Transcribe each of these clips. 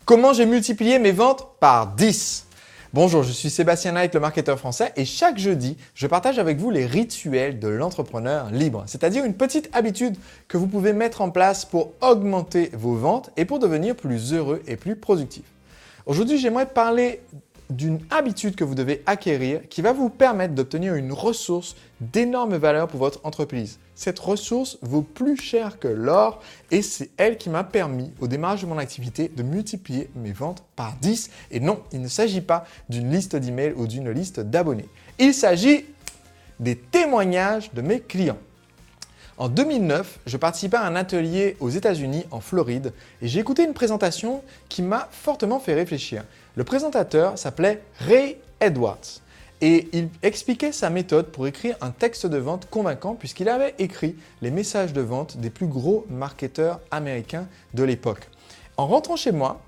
Comment j'ai multiplié mes ventes par 10? Bonjour, je suis Sébastien Knight, le marketeur français et chaque jeudi, je partage avec vous les rituels de l'entrepreneur libre, c'est-à-dire une petite habitude que vous pouvez mettre en place pour augmenter vos ventes et pour devenir plus heureux et plus productif. Aujourd'hui, j'aimerais parler d'une habitude que vous devez acquérir qui va vous permettre d'obtenir une ressource d'énorme valeur pour votre entreprise. Cette ressource vaut plus cher que l'or et c'est elle qui m'a permis, au démarrage de mon activité, de multiplier mes ventes par 10. Et non, il ne s'agit pas d'une liste d'emails ou d'une liste d'abonnés. Il s'agit des témoignages de mes clients. En 2009, je participais à un atelier aux États-Unis, en Floride, et j'ai écouté une présentation qui m'a fortement fait réfléchir. Le présentateur s'appelait Ray Edwards et il expliquait sa méthode pour écrire un texte de vente convaincant puisqu'il avait écrit les messages de vente des plus gros marketeurs américains de l'époque. En rentrant chez moi,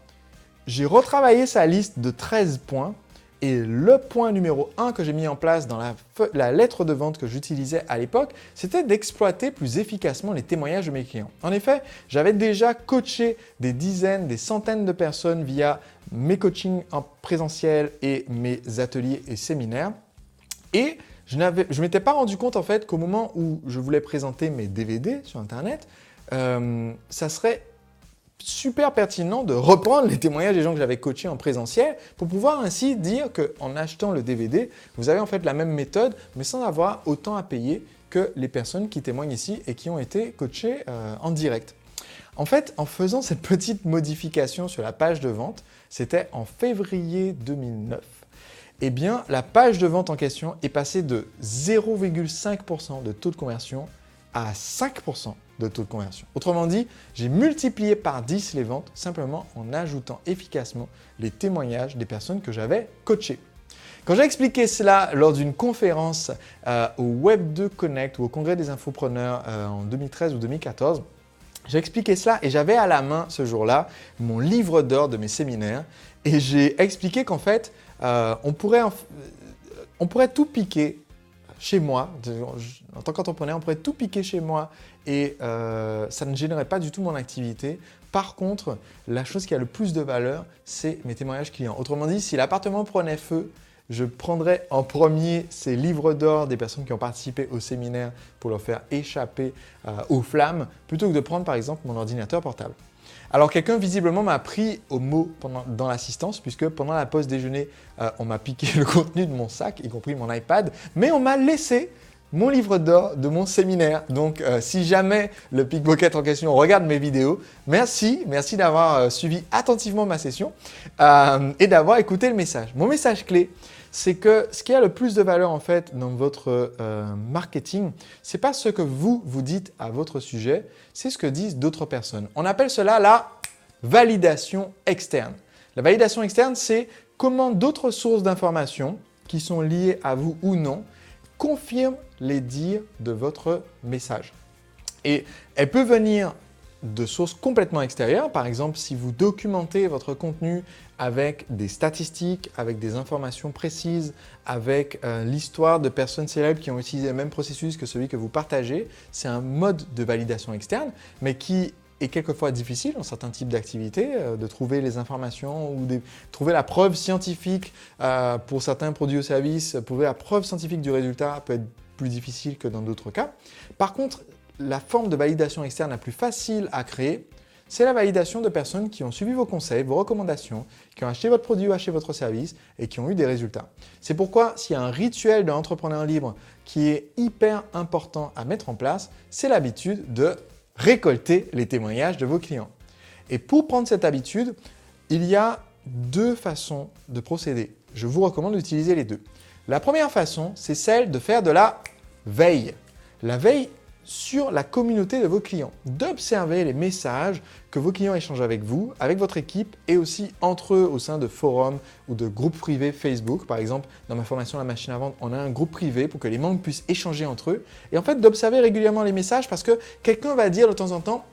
j'ai retravaillé sa liste de 13 points. Et le point numéro 1 que j'ai mis en place dans la lettre de vente que j'utilisais à l'époque, c'était d'exploiter plus efficacement les témoignages de mes clients. En effet, j'avais déjà coaché des dizaines, des centaines de personnes via mes coachings en présentiel et mes ateliers et séminaires. Et je ne m'étais pas rendu compte en fait qu'au moment où je voulais présenter mes DVD sur Internet, ça serait super pertinent de reprendre les témoignages des gens que j'avais coachés en présentiel pour pouvoir ainsi dire qu'en achetant le DVD, vous avez en fait la même méthode mais sans avoir autant à payer que les personnes qui témoignent ici et qui ont été coachées en direct. En fait, en faisant cette petite modification sur la page de vente, c'était en février 2009, eh bien la page de vente en question est passée de 0,5% de taux de conversion à 5% de taux de conversion. Autrement dit, j'ai multiplié par 10 les ventes simplement en ajoutant efficacement les témoignages des personnes que j'avais coachées. Quand j'ai expliqué cela lors d'une conférence au Web2 Connect ou au Congrès des infopreneurs en 2013 ou 2014, j'ai expliqué cela et j'avais à la main ce jour-là mon livre d'or de mes séminaires et j'ai expliqué qu'en fait, on pourrait tout piquer chez moi, en tant qu'entrepreneur, on pourrait tout piquer chez moi et ça ne gênerait pas du tout mon activité. Par contre, la chose qui a le plus de valeur, c'est mes témoignages clients. Autrement dit, si l'appartement prenait feu, je prendrais en premier ces livres d'or des personnes qui ont participé au séminaire pour leur faire échapper aux flammes, plutôt que de prendre par exemple mon ordinateur portable. Alors quelqu'un visiblement m'a pris au mot dans l'assistance puisque pendant la pause déjeuner, on m'a piqué le contenu de mon sac, y compris mon iPad, mais on m'a laissé mon livre d'or de mon séminaire. Donc si jamais le pickpocket en question regarde mes vidéos, merci d'avoir suivi attentivement ma session et d'avoir écouté le message. Mon message clé, c'est que ce qui a le plus de valeur en fait dans votre marketing, ce n'est pas ce que vous dites à votre sujet, c'est ce que disent d'autres personnes. On appelle cela la validation externe. La validation externe, c'est comment d'autres sources d'informations qui sont liées à vous ou non confirment les dires de votre message. Et elle peut venir de sources complètement extérieures. Par exemple, si vous documentez votre contenu avec des statistiques, avec des informations précises, avec l'histoire de personnes célèbres qui ont utilisé le même processus que celui que vous partagez, c'est un mode de validation externe, mais qui est quelquefois difficile dans certains types d'activités, de trouver les informations ou de trouver la preuve scientifique pour certains produits ou services. Trouver la preuve scientifique du résultat peut être plus difficile que dans d'autres cas. Par contre, la forme de validation externe la plus facile à créer, c'est la validation de personnes qui ont suivi vos conseils, vos recommandations, qui ont acheté votre produit ou acheté votre service et qui ont eu des résultats. C'est pourquoi s'il y a un rituel de l'entrepreneur libre qui est hyper important à mettre en place, c'est l'habitude de récolter les témoignages de vos clients. Et pour prendre cette habitude, il y a deux façons de procéder. Je vous recommande d'utiliser les deux. La première façon, c'est celle de faire de la veille. La veille sur la communauté de vos clients, d'observer les messages que vos clients échangent avec vous, avec votre équipe et aussi entre eux au sein de forums ou de groupes privés Facebook. Par exemple, dans ma formation La Machine à Vendre, on a un groupe privé pour que les membres puissent échanger entre eux et en fait d'observer régulièrement les messages parce que quelqu'un va dire de temps en temps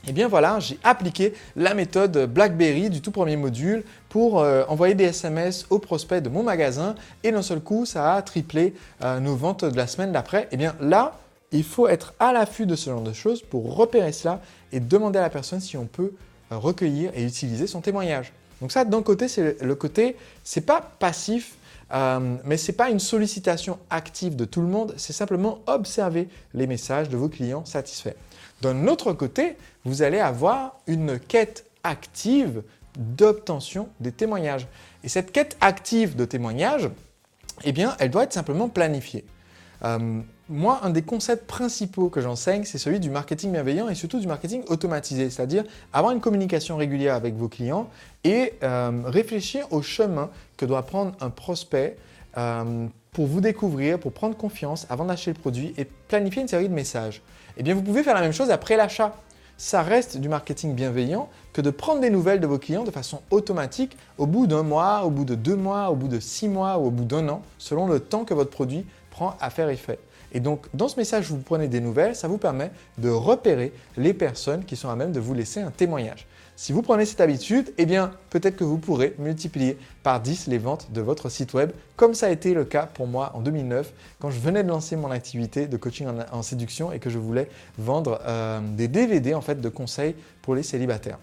eh bien voilà, j'ai appliqué la méthode BlackBerry du tout premier module pour envoyer des SMS aux prospects de mon magasin et d'un seul coup, ça a triplé nos ventes de la semaine d'après. Eh bien là, il faut être à l'affût de ce genre de choses pour repérer cela et demander à la personne si on peut recueillir et utiliser son témoignage. Donc ça, d'un côté, c'est le côté, c'est pas passif, mais ce n'est pas une sollicitation active de tout le monde, c'est simplement observer les messages de vos clients satisfaits. D'un autre côté, vous allez avoir une quête active d'obtention des témoignages. Et cette quête active de témoignages, eh bien, elle doit être simplement planifiée. Moi, un des concepts principaux que j'enseigne, c'est celui du marketing bienveillant et surtout du marketing automatisé, c'est-à-dire avoir une communication régulière avec vos clients et réfléchir au chemin que doit prendre un prospect pour vous découvrir, pour prendre confiance avant d'acheter le produit et planifier une série de messages. Eh bien, vous pouvez faire la même chose après l'achat. Ça reste du marketing bienveillant que de prendre des nouvelles de vos clients de façon automatique au bout d'un mois, au bout de 2 mois, au bout de 6 mois ou au bout d'1 an, selon le temps que votre produit prend à faire effet. Et donc, dans ce message, vous prenez des nouvelles, ça vous permet de repérer les personnes qui sont à même de vous laisser un témoignage. Si vous prenez cette habitude, eh bien, peut-être que vous pourrez multiplier par 10 les ventes de votre site web, comme ça a été le cas pour moi en 2009, quand je venais de lancer mon activité de coaching en séduction et que je voulais vendre des DVD en fait, de conseils pour les célibataires.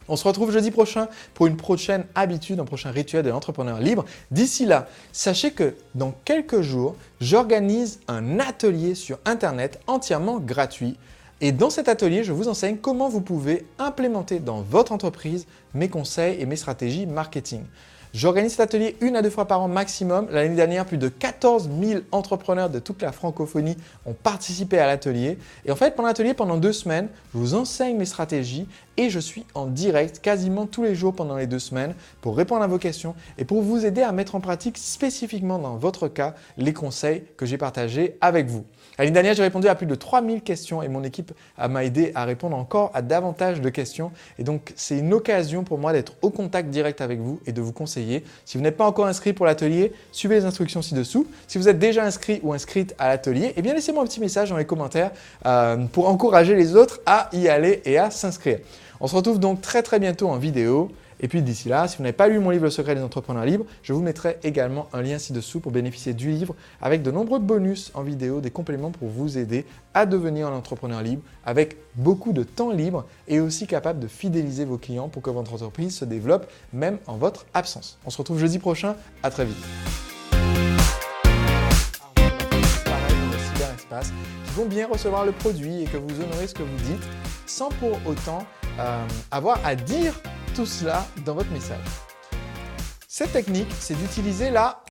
On se retrouve jeudi prochain pour une prochaine habitude, un prochain rituel de l'entrepreneur libre. D'ici là, sachez que dans quelques jours, j'organise un atelier sur Internet entièrement gratuit. Et dans cet atelier, je vous enseigne comment vous pouvez implémenter dans votre entreprise mes conseils et mes stratégies marketing. J'organise cet atelier 1 à 2 fois par an maximum. L'année dernière, plus de 14 000 entrepreneurs de toute la francophonie ont participé à l'atelier. Et en fait, pendant l'atelier, pendant 2 semaines, je vous enseigne mes stratégies et je suis en direct quasiment tous les jours pendant les 2 semaines pour répondre à vos questions et pour vous aider à mettre en pratique spécifiquement dans votre cas les conseils que j'ai partagés avec vous. L'année dernière, j'ai répondu à plus de 3000 questions et mon équipe m'a aidé à répondre encore à davantage de questions. Et donc, c'est une occasion pour moi d'être au contact direct avec vous et de vous conseiller. Si vous n'êtes pas encore inscrit pour l'atelier, suivez les instructions ci-dessous. Si vous êtes déjà inscrit ou inscrite à l'atelier, eh bien laissez-moi un petit message dans les commentaires pour encourager les autres à y aller et à s'inscrire. On se retrouve donc très bientôt en vidéo. Et puis d'ici là, si vous n'avez pas lu mon livre Le secret des entrepreneurs libres, je vous mettrai également un lien ci-dessous pour bénéficier du livre avec de nombreux bonus en vidéo, des compléments pour vous aider à devenir un entrepreneur libre avec beaucoup de temps libre et aussi capable de fidéliser vos clients pour que votre entreprise se développe même en votre absence. On se retrouve jeudi prochain, à très vite. Cyberespace, qui vont bien recevoir le produit et que vous honorez ce que vous dites sans pour autant avoir à dire tout cela dans votre message. Cette technique, c'est d'utiliser la